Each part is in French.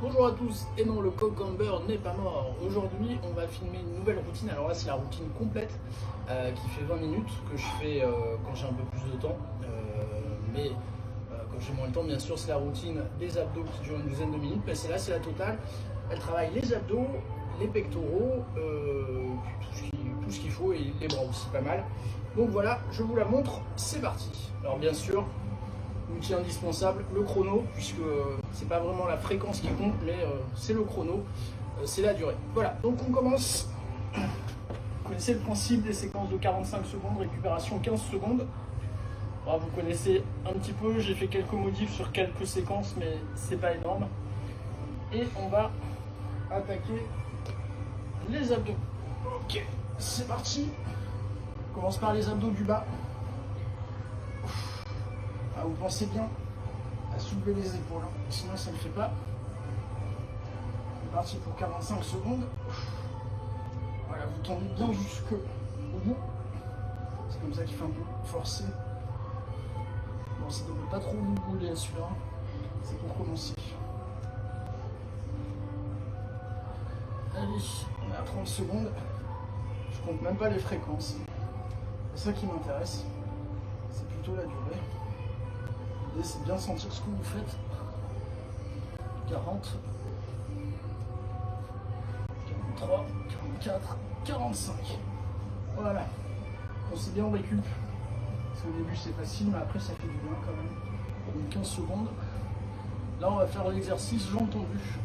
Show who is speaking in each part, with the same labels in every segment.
Speaker 1: Bonjour à tous, et non, le cucumber n'est pas mort. Aujourd'hui, on va filmer une nouvelle routine. Alors là, c'est la routine complète qui fait 20 minutes que je fais quand j'ai un peu plus de temps. Mais quand j'ai moins de temps, bien sûr, c'est la routine des abdos qui dure une douzaine de minutes. Mais celle-là, c'est la totale. Elle travaille les abdos, les pectoraux, tout ce qu'il faut, et les bras aussi pas mal. Donc voilà, je vous la montre, c'est parti. Alors bien sûr, outil indispensable, le chrono, puisque c'est pas vraiment la fréquence qui compte, mais c'est le chrono, c'est la durée. Voilà, donc on commence. Vous connaissez le principe des séquences de 45 secondes, récupération 15 secondes. Alors, vous connaissez un petit peu, j'ai fait quelques modifs sur quelques séquences, mais c'est pas énorme. Et on va attaquer les abdos. Ok, c'est parti. On commence par les abdos du bas. Ah, vous pensez bien à soulever les épaules, sinon ça ne le fait pas. C'est parti pour 45 secondes. Voilà, vous tendez bien jusqu'au bout. C'est comme ça qu'il fait un peu forcer. Bon, ça ne devrait pas trop vous brûler celui-là. C'est pour commencer. Allez, on est à 30 secondes. Je compte même pas les fréquences. C'est ça qui m'intéresse. C'est plutôt la durée. L'idée, c'est bien sentir ce que vous faites. 40, 43, 44, 45. Voilà. On sait bien, on récup. Parce qu'au début, c'est facile, mais après, ça fait du bien quand même. Donc 15 secondes. Là, on va faire l'exercice jambes tendues.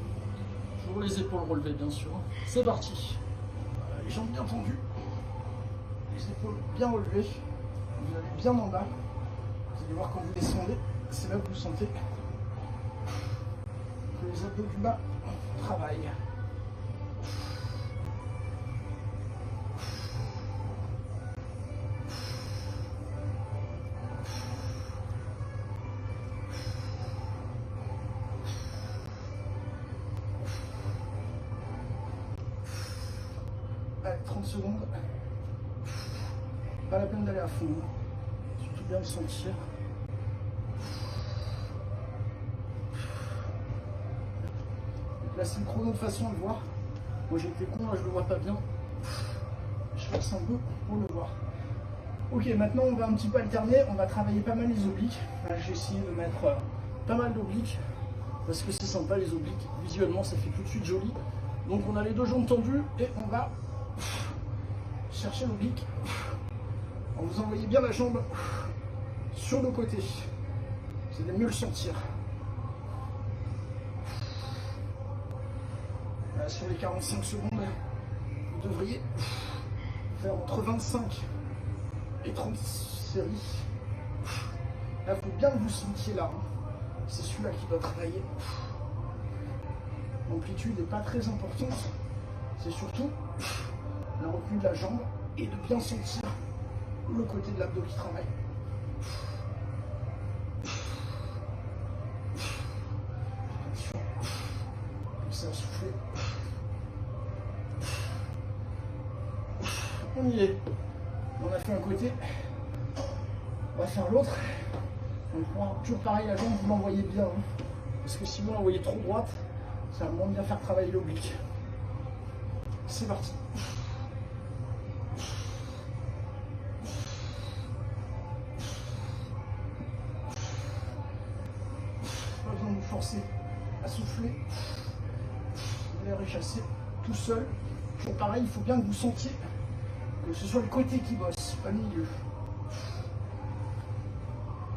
Speaker 1: Toujours les épaules relevées, bien sûr. C'est parti. Voilà, les jambes bien tendues. Les épaules bien relevées. Vous allez bien en bas. Vous allez voir quand vous descendez. C'est là que vous sentez que les abdos du bas travaillent. Allez, 30 secondes. Pas la peine d'aller à fond. Surtout bien le sentir. Placez le chrono de façon à le voir. Moi j'ai été con, là je le vois pas bien. Je force un peu pour le voir. Ok, maintenant on va un petit peu alterner. On va travailler pas mal les obliques. J'ai essayé de mettre pas mal d'obliques parce que c'est sympa les obliques. Visuellement ça fait tout de suite joli. Donc on a les deux jambes tendues et on va chercher l'oblique. Vous envoyez bien la jambe sur le côté. Vous allez mieux le sentir. Sur les 45 secondes, vous devriez faire entre 25 et 30 séries. Là, il faut bien que vous sentiez là. C'est celui-là qui doit travailler. L'amplitude n'est pas très importante. C'est surtout la retenue de la jambe et de bien sentir le côté de l'abdos qui travaille. Attention. Pensez à souffler. On y est. On a fait un côté. On va faire l'autre. On prend toujours pareil, la jambe, vous l'envoyez bien. Parce que si vous l'envoyez trop droite, ça va moins bien faire travailler l'oblique. C'est parti. Pas besoin de vous forcer à souffler. L'air est chassé tout seul. Toujours pareil, il faut bien que vous sentiez que ce soit le côté qui bosse, pas le milieu.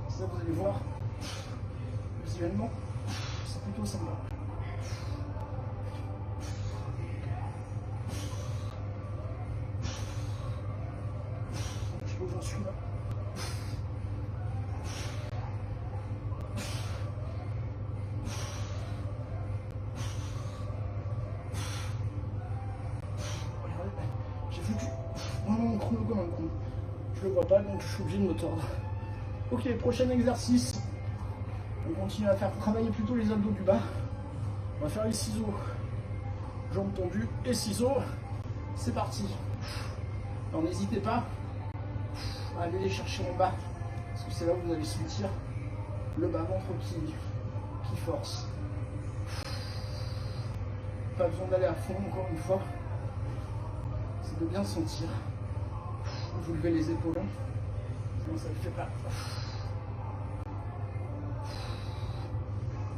Speaker 1: Ça, vous allez voir, visuellement, c'est plutôt sympa. Je sais pas où j'en suis là. Regardez, j'ai foutu vraiment mon chrono comme un con. Je le vois pas, donc je suis obligé de me tordre. Ok, prochain exercice. On continue à faire travailler plutôt les abdos du bas. On va faire les ciseaux. Jambes tendues et ciseaux. C'est parti. Alors n'hésitez pas à aller les chercher en bas. Parce que c'est là où vous allez sentir le bas-ventre qui force. pas besoin d'aller à fond encore une fois. C'est de bien sentir. Vous levez les épaules. Sinon ça ne le fait pas.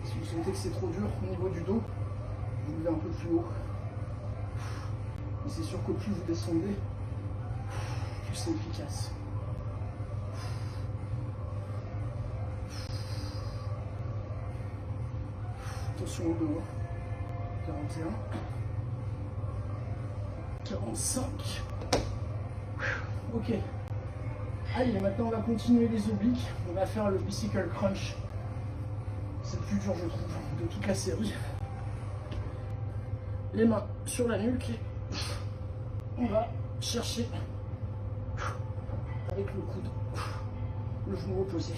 Speaker 1: Si vous sentez que c'est trop dur au niveau du dos, vous levez un peu plus haut. Et c'est sûr que plus vous descendez, plus c'est efficace. Attention au dos. 41. 45. Ok. Allez, maintenant on va continuer les obliques. On va faire le bicycle crunch. C'est le plus dur, je trouve, de toute la série. Les mains sur la nuque. Et on va chercher avec le coude le genou opposé.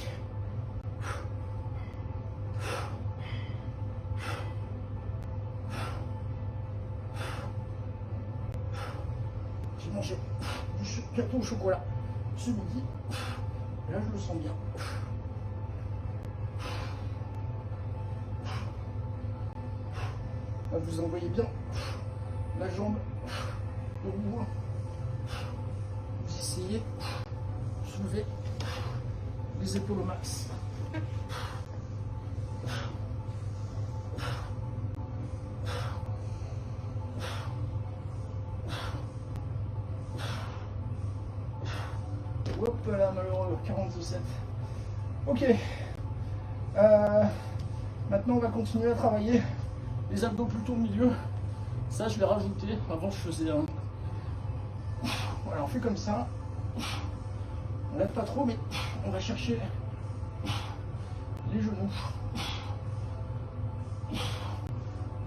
Speaker 1: J'ai mangé du gâteau au chocolat ce midi. Et là, je le sens bien. Là, vous envoyez bien la jambe au bout. Vous essayez de soulever les épaules au max. Hop là, malheureux, 47. Ok. Maintenant, on va continuer à travailler les abdos plutôt au milieu. Ça, je vais rajouter. Avant, je faisais un. Voilà, on fait comme ça. On lève pas trop, mais on va chercher les genoux.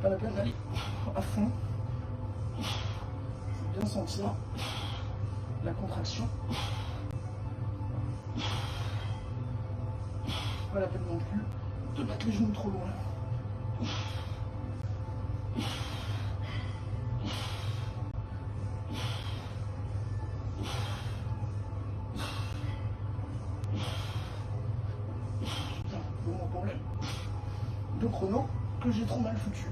Speaker 1: Pas la peine d'aller à fond. Faut bien sentir la contraction. Pas la peine non plus de mettre les genoux trop loin. Bon problème de chrono que j'ai trop mal foutu.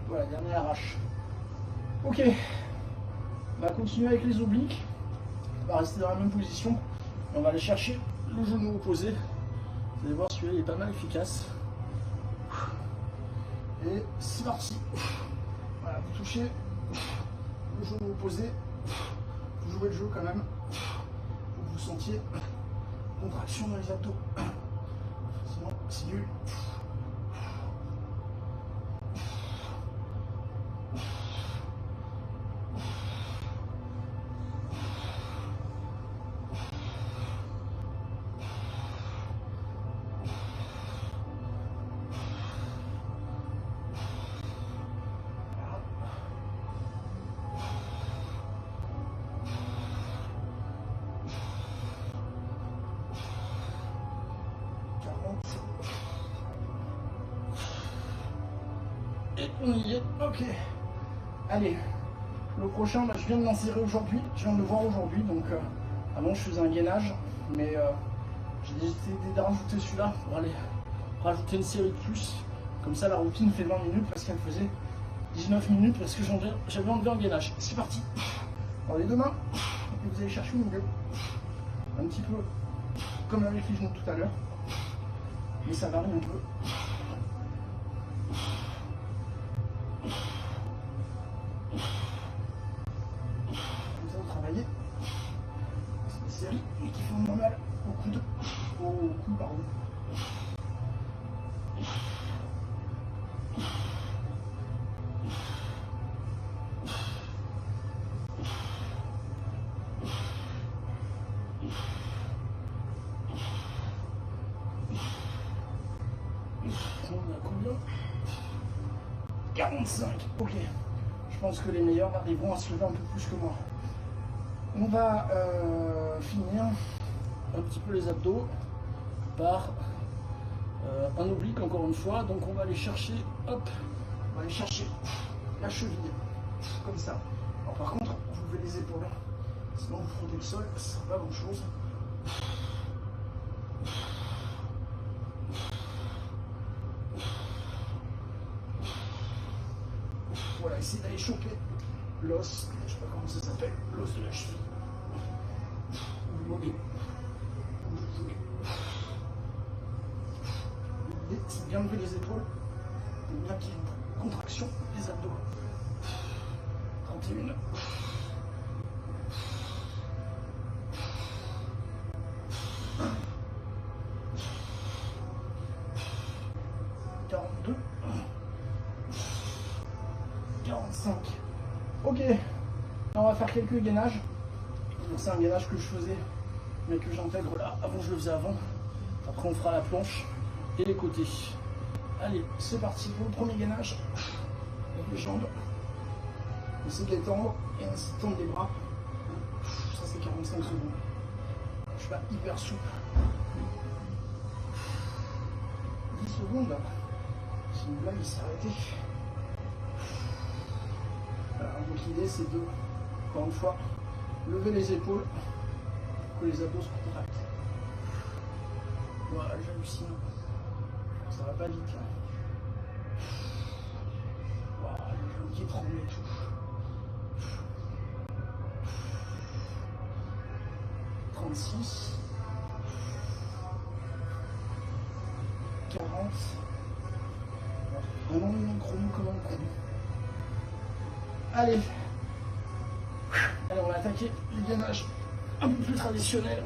Speaker 1: Voilà, dernier arrache. Ok, on va continuer avec les obliques. On va rester dans la même position. Et on va aller chercher le genou opposé. Vous allez voir, celui-là il est pas mal efficace. Et c'est parti. Voilà, vous touchez le genou opposé. Vous jouez le jeu quand même. Faut que vous sentiez contraction dans les abdos. Sinon, c'est nul. Et on y est, ok. Allez, le prochain, je viens de l'insérer aujourd'hui, je viens de le voir aujourd'hui, donc avant je faisais un gainage, mais j'ai décidé de rajouter celui-là pour aller rajouter une série de plus. Comme ça la routine fait 20 minutes parce qu'elle faisait 19 minutes parce que j'avais enlevé un gainage. C'est parti. Alors les deux mains, et vous allez chercher au milieu. Un petit peu comme avec les genoux tout à l'heure, mais ça varie un peu. C'est des séries qui font moins mal au coude, pardon. On a combien? 45. Ok. Je pense que les meilleurs arriveront à se lever un peu plus que moi. On va finir un petit peu les abdos par un oblique encore une fois. Donc on va aller chercher, hop, on va aller chercher la cheville, comme ça. Alors par contre, vous levez les épaules, sinon vous frottez le sol, ce sera pas grand chose. Voilà, essayez d'aller choper l'os, je sais pas comment ça s'appelle, l'os de la cheville. Ou le mollet. L'idée, c'est bien lever les épaules, et bien qu'il y ait une contraction des abdos. 31. 42. 45. Ok, là on va faire quelques gainages. C'est un gainage que je faisais, mais que j'intègre là. Avant, je le faisais avant. Après, on fera la planche et les côtés. Allez, c'est parti pour le premier gainage. Avec les jambes. On essaie de les tendre et on essaie de tendre les bras. Ça, c'est 45 secondes. Je suis pas hyper souple. 10 secondes là. C'est une blague, il s'est arrêté. Voilà, donc l'idée c'est de, encore une fois, lever les épaules pour que les abdos se contractent. Voilà, j'hallucine. Ça va pas vite là. Voilà, les jambes qui tremblent et tout. 36. 40. Vraiment une chrono comme un chrono. Allez. Allez, on va attaquer les gainages un peu plus traditionnels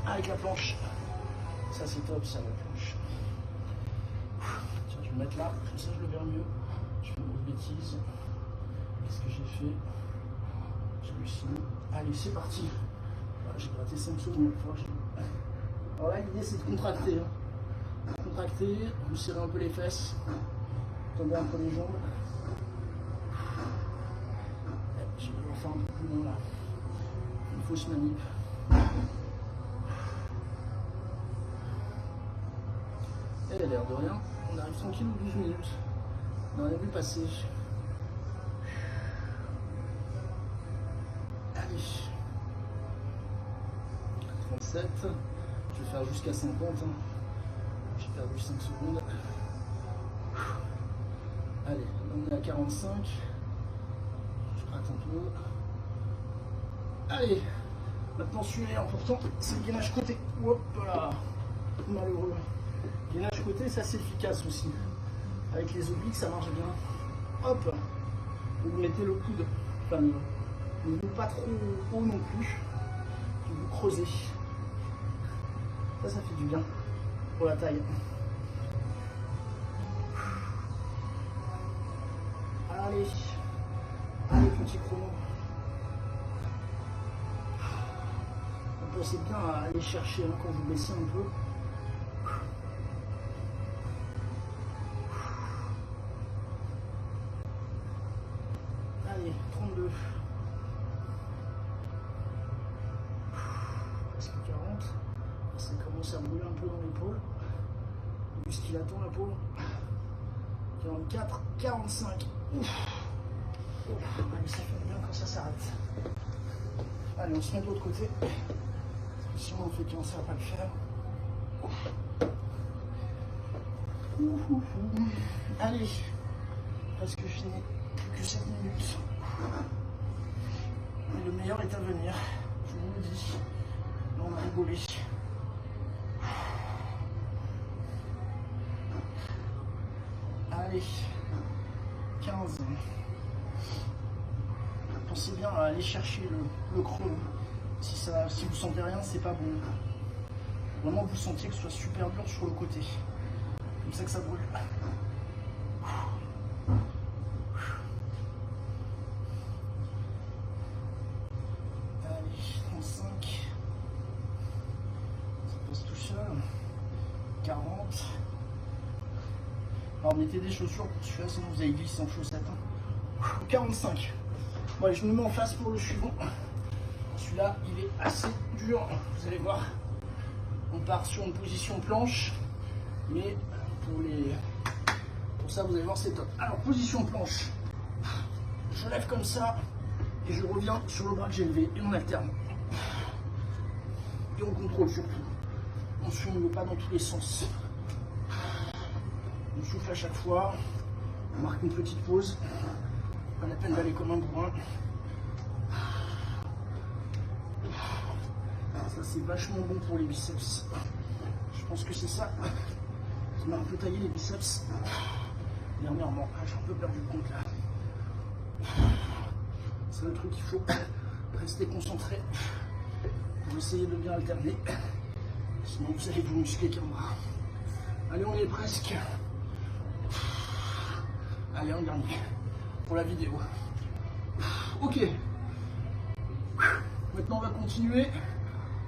Speaker 1: avec la planche. Ça c'est top, ça, la planche. Tiens, je vais me mettre là, comme ça je le verrai mieux. Je fais une grosse bêtise. Qu'est-ce que j'ai fait? J'hallucine. Allez, c'est parti. Voilà, j'ai gratté 5 secondes. Alors là, l'idée c'est de contracter. Contracter, vous serrez un peu les fesses, tomber un peu les jambes. Je vais en faire un peu plus long là. Une fausse manip. Et l'air de rien, on arrive tranquille aux 12 minutes. On en a vu passer. Allez. 37. Je vais faire jusqu'à 50. J'ai perdu 5 secondes. Allez, on est à 45. Je rate un peu. Allez, maintenant celui-là important, c'est le gainage côté. Hop là, malheureux. Gainage côté, ça c'est efficace aussi. Avec les obliques, ça marche bien. Hop, vous mettez le coude, enfin, ne pas trop haut non plus. Vous creusez. Ça fait du bien pour la taille. Allez, allez petit chrono. Pensez bien à aller chercher quand vous baissez un peu. Allez, 32. Presque 40. Ça commence à brûler un peu dans l'épaule. Vu qu'il attend la pauvre. 44, 45. Ouf. Allez, ça fait bien quand ça s'arrête. Allez, on se met de l'autre côté. Sinon on fait qu'un, ça va pas le faire. Allez, presque fini. Plus que 7 minutes. Mais le meilleur est à venir. Je vous le dis. Là on a rigolé. Allez, 15. Pensez bien à aller chercher le creux. Si vous sentez rien, c'est pas bon. Vraiment, vous sentiez que ce soit super dur sur le côté. Comme ça que ça brûle. Allez, 35. Ça passe tout seul. 40. Alors, mettez des chaussures pour celui-là, sinon vous allez glisser en chaussettes. 45. Bon, allez, je me mets en face pour le suivant. Celui-là, il est assez dur, vous allez voir. On part sur une position planche, mais pour ça, vous allez voir, c'est top. Alors, position planche. Je lève comme ça, et je reviens sur le bras que j'ai levé, et on alterne. Et on contrôle surtout. On ne pas dans tous les sens. On souffle à chaque fois, on marque une petite pause. Pas la peine d'aller comme un bourrin. Ça c'est vachement bon pour les biceps. Je pense que c'est ça qui m'a un peu taillé les biceps dernièrement. J'ai un peu perdu le compte là. C'est le truc, il faut rester concentré pour essayer de bien alterner. Sinon vous allez vous muscler qu'un bras. Allez, on y est presque. Allez, un dernier pour la vidéo. Ok. Maintenant on va continuer.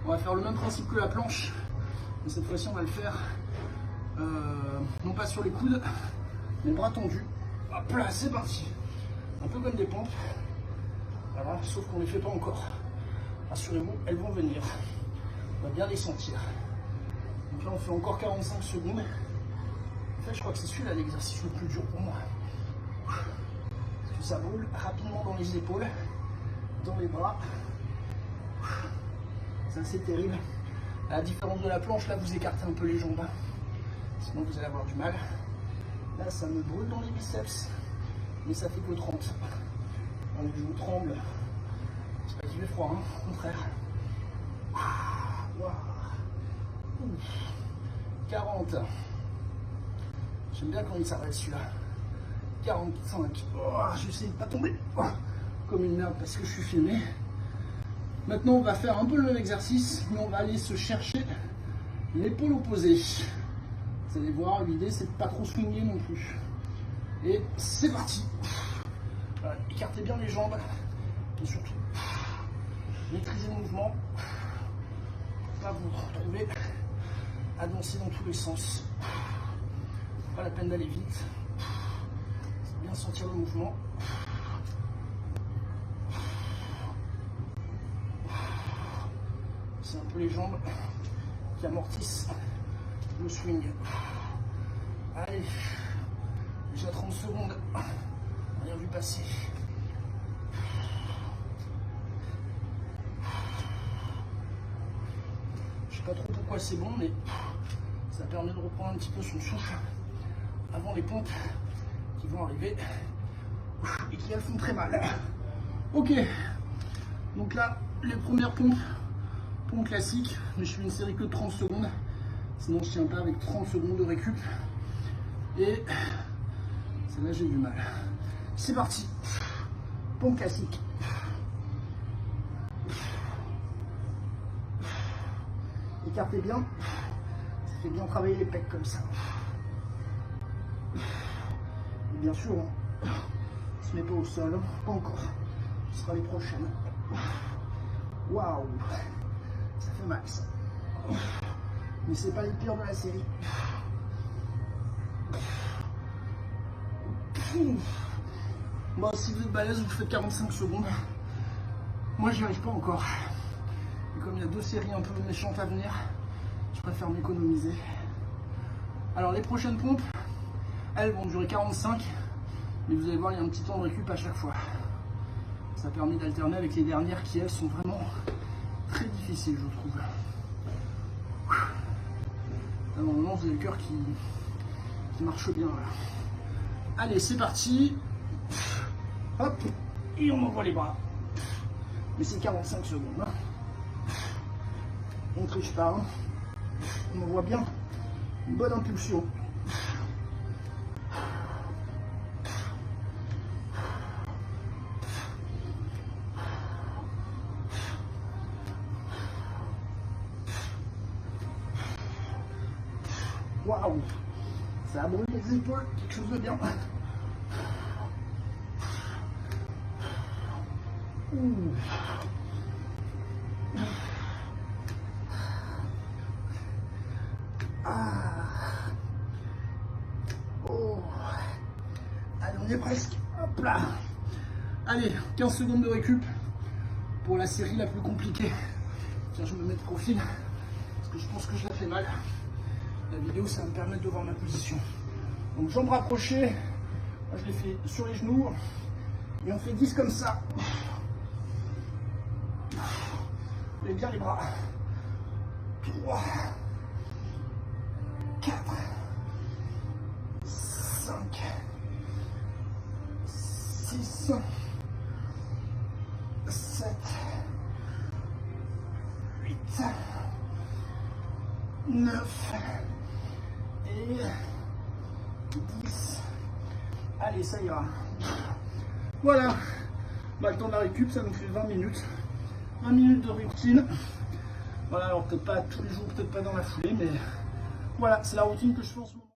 Speaker 1: On va faire le même principe que la planche. Mais cette fois-ci on va le faire non pas sur les coudes, mais bras tendus. Hop là, c'est parti. Un peu comme des pompes. Voilà, sauf qu'on ne les fait pas encore. Rassurez-vous, elles vont venir. On va bien les sentir. Donc là on fait encore 45 secondes. En fait je crois que c'est celui-là l'exercice le plus dur pour moi. Parce que ça brûle rapidement dans les épaules, dans les bras. C'est assez terrible. À la différence de la planche, là vous écartez un peu les jambes. Sinon vous allez avoir du mal. Là ça me brûle dans les biceps. Mais ça fait que 30. Donc je vous tremble. C'est pas qu'il fait froid, hein, au contraire. Wow. 40. J'aime bien quand il s'arrête celui-là. 45. Oh, j'essaie de ne pas tomber comme une merde parce que je suis filmé. Maintenant on va faire un peu le même exercice, mais on va aller se chercher l'épaule opposée. Vous allez voir, l'idée c'est de pas trop swinguer non plus. Et c'est parti. Voilà, écartez bien les jambes et surtout maîtrisez le mouvement pour pas vous retrouver à danser dans tous les sens. Pas la peine d'aller vite. C'est bien sentir le mouvement. C'est un peu les jambes qui amortissent le swing. Allez, déjà 30 secondes. Rien vu passer. Je sais pas trop pourquoi c'est bon, mais ça permet de reprendre un petit peu son souffle avant les pompes qui vont arriver et qui elles font très mal. Ok, donc là les premières pompes classiques, mais je fais une série que de 30 secondes, sinon je tiens pas avec 30 secondes de récup et celle-là j'ai du mal. C'est parti, pompe classique. Écartez bien, ça fait bien travailler les pecs comme ça. Et bien sûr, on ne se met pas au sol, pas encore. Ce sera les prochaines. Waouh, ça fait mal ça. Mais c'est pas les pires de la série. Bon, si vous êtes balèze, vous faites 45 secondes. Moi, j'y arrive pas encore. Et comme il y a 2 séries un peu méchantes à venir, je préfère m'économiser. Alors, les prochaines pompes, elles vont durer 45, mais vous allez voir, il y a un petit temps de récup à chaque fois. Ça permet d'alterner avec les dernières qui, elles, sont vraiment très difficiles, je trouve. Là, normalement, vous avez le cœur qui marche bien. Là. Allez, c'est parti. Hop, et on envoie les bras. Mais c'est 45 secondes. On ne triche pas. Hein. On envoie bien une bonne impulsion. Waouh, ça brûle les épaules, quelque chose de bien. Ouh. Ah. Oh. Allez, on y est presque. Hop là. Allez, 15 secondes de récup pour la série la plus compliquée. Tiens, je me mets de profil parce que je pense que je la fais mal. La vidéo, ça va me permettre de voir ma position. Donc, jambes rapprochées. Moi, je les fais sur les genoux. Et on fait 10 comme ça. Levez bien les bras. 3, 4, 5, 6,
Speaker 2: 6, 7, 8, 9 et 10. Allez, ça ira. Voilà. Bah, le temps de la récup, ça nous fait 20 minutes. 20 minutes de routine. Voilà, alors peut-être pas tous les jours, peut-être pas dans la foulée, mais voilà, c'est la routine que je fais en ce moment.